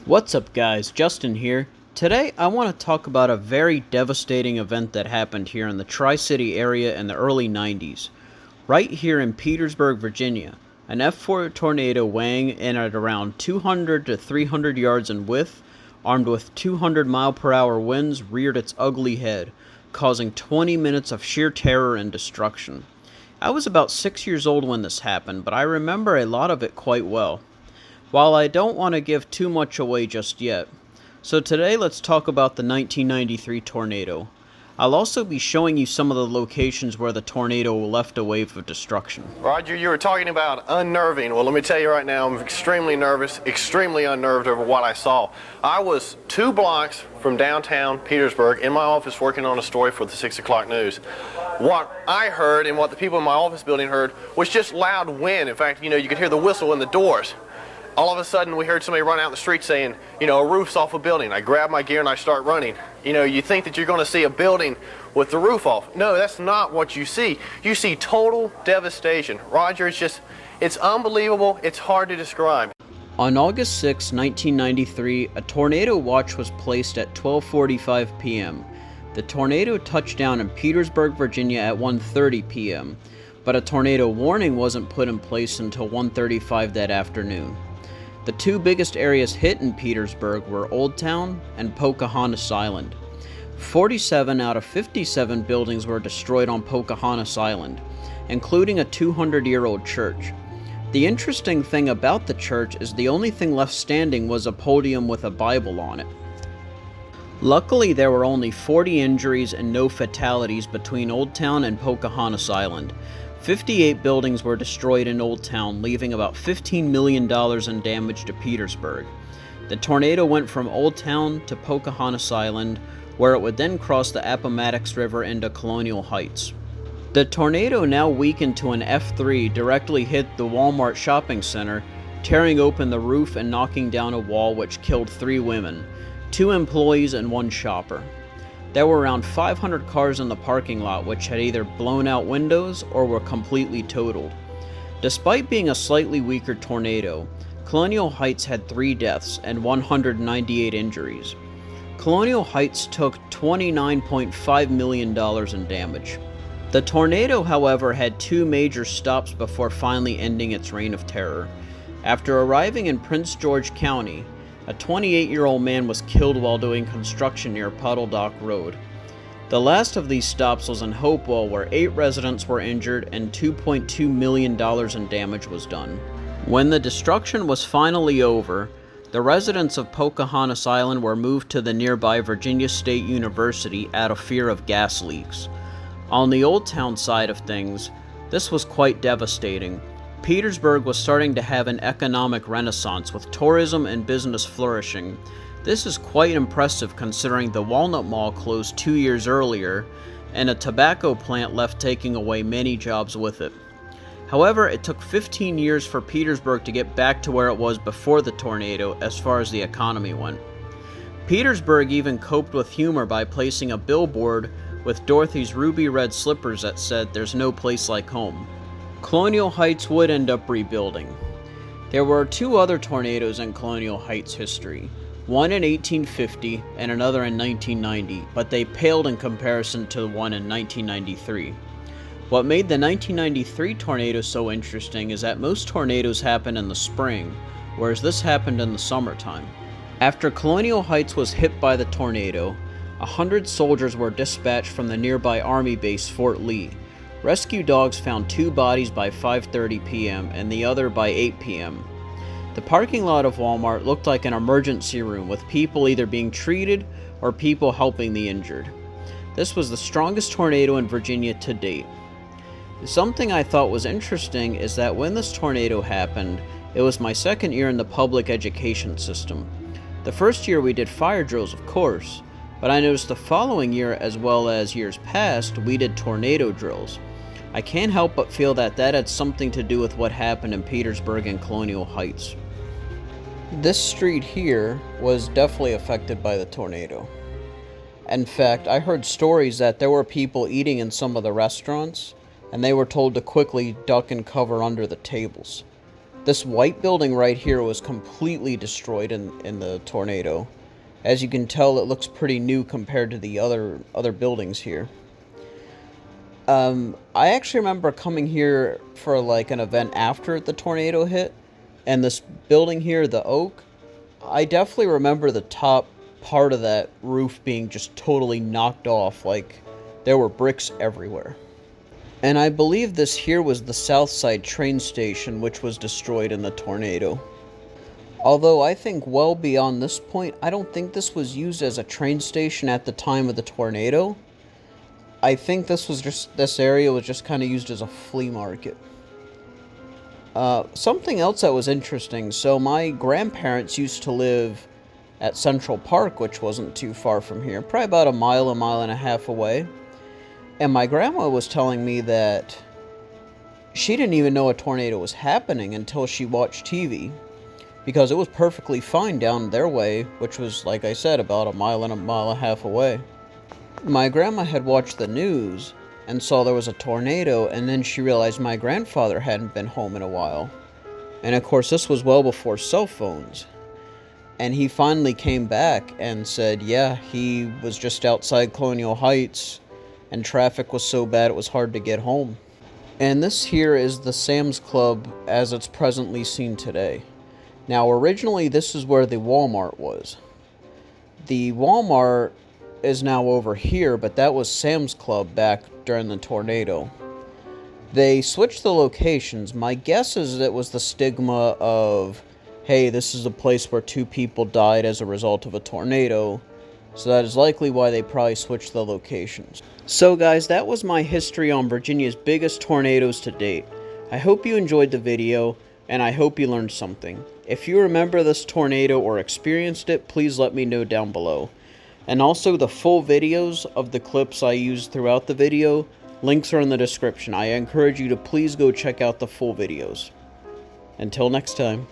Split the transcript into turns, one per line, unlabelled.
What's up guys, Justin here. Today I want to talk about a very devastating event that happened here in the Tri-City area in the early 90s. Right here in Petersburg, Virginia, an F4 tornado weighing in at around 200 to 300 yards in width, armed with 200 mile-per-hour winds, reared its ugly head, causing 20 minutes of sheer terror and destruction. I was about 6 years old when this happened, but I remember a lot of it quite well. While I don't want to give too much away just yet, so today let's talk about the 1993 tornado. I'll also be showing you some of the locations where the tornado left a wave of destruction.
Roger, you were talking about unnerving. Well, let me tell you right now, I'm extremely nervous, extremely unnerved over what I saw. I was 2 blocks from downtown Petersburg in my office working on a story for the 6 o'clock news. What I heard and what the people in my office building heard was just loud wind. In fact, you could hear the whistle in the doors. All of a sudden, we heard somebody run out in the street saying, a roof's off a building. I grab my gear and I start running. You think that you're going to see a building with the roof off. No, that's not what you see. You see total devastation. Roger, it's unbelievable. It's hard to describe.
On August 6, 1993, a tornado watch was placed at 12:45 p.m. The tornado touched down in Petersburg, Virginia at 1:30 p.m., but a tornado warning wasn't put in place until 1:35 that afternoon. The 2 biggest areas hit in Petersburg were Old Town and Pocahontas Island. 47 out of 57 buildings were destroyed on Pocahontas Island, including a 200-year-old church. The interesting thing about the church is the only thing left standing was a podium with a Bible on it. Luckily, there were only 40 injuries and no fatalities between Old Town and Pocahontas Island. 58 buildings were destroyed in Old Town, leaving about $15 million in damage to Petersburg. The tornado went from Old Town to Pocahontas Island, where it would then cross the Appomattox River into Colonial Heights. The tornado, now weakened to an F3, directly hit the Walmart shopping center, tearing open the roof and knocking down a wall which killed 3 women, 2 employees and 1 shopper. There were around 500 cars in the parking lot which had either blown out windows or were completely totaled. Despite being a slightly weaker tornado, Colonial Heights had 3 deaths and 198 injuries. Colonial Heights took $29.5 million in damage. The tornado, however, had 2 major stops before finally ending its reign of terror. After arriving in Prince George County, a 28-year-old man was killed while doing construction near Puddle Dock Road. The last of these stops was in Hopewell, where 8 residents were injured and $2.2 million in damage was done. When the destruction was finally over, the residents of Pocahontas Island were moved to the nearby Virginia State University out of fear of gas leaks. On the Old Town side of things, this was quite devastating. Petersburg was starting to have an economic renaissance with tourism and business flourishing. This is quite impressive considering the Walnut Mall closed 2 years earlier and a tobacco plant left, taking away many jobs with it. However, it took 15 years for Petersburg to get back to where it was before the tornado as far as the economy went. Petersburg even coped with humor by placing a billboard with Dorothy's ruby red slippers that said, "There's no place like home." Colonial Heights would end up rebuilding. There were 2 other tornadoes in Colonial Heights history, one in 1850 and another in 1990, but they paled in comparison to the one in 1993. What made the 1993 tornado so interesting is that most tornadoes happen in the spring, whereas this happened in the summertime. After Colonial Heights was hit by the tornado, 100 soldiers were dispatched from the nearby Army base Fort Lee. Rescue dogs found 2 bodies by 5:30 p.m. and the other by 8 p.m. The parking lot of Walmart looked like an emergency room with people either being treated or people helping the injured. This was the strongest tornado in Virginia to date. Something I thought was interesting is that when this tornado happened, it was my 2nd year in the public education system. The first year we did fire drills, of course, but I noticed the following year, as well as years past, we did tornado drills. I can't help but feel that had something to do with what happened in Petersburg and Colonial Heights. This street here was definitely affected by the tornado. In fact, I heard stories that there were people eating in some of the restaurants, and they were told to quickly duck and cover under the tables. This white building right here was completely destroyed in the tornado. As you can tell, it looks pretty new compared to the other buildings here. I actually remember coming here for like an event after the tornado hit, and this building here, the oak, I definitely remember the top part of that roof being just totally knocked off, like there were bricks everywhere. And I believe this here was the Southside train station, which was destroyed in the tornado. Although I think well beyond this point, I don't think this was used as a train station at the time of the tornado. I think this area was just kind of used as a flea market. Something else that was interesting, so my grandparents used to live at Central Park, which wasn't too far from here, probably about a mile and a half away. And my grandma was telling me that she didn't even know a tornado was happening until she watched TV, because it was perfectly fine down their way, which was, like I said, about a mile and a half away. My grandma had watched the news and saw there was a tornado, and then she realized my grandfather hadn't been home in a while. And of course, this was well before cell phones. And he finally came back and said, yeah, he was just outside Colonial Heights, and traffic was so bad it was hard to get home. And this here is the Sam's Club as it's presently seen today. Now, originally, this is where the Walmart was. The Walmart is now over here, but that was Sam's Club back during the tornado. They switched the locations. My guess is it was the stigma of, hey, this is a place where 2 people died as a result of a tornado, so that is likely why they probably switched the locations. So guys, that was my history on Virginia's biggest tornadoes to date. I hope you enjoyed the video, and I hope you learned something. If you remember this tornado or experienced it, please let me know down below. And also, the full videos of the clips I used throughout the video, links are in the description. I encourage you to please go check out the full videos. Until next time.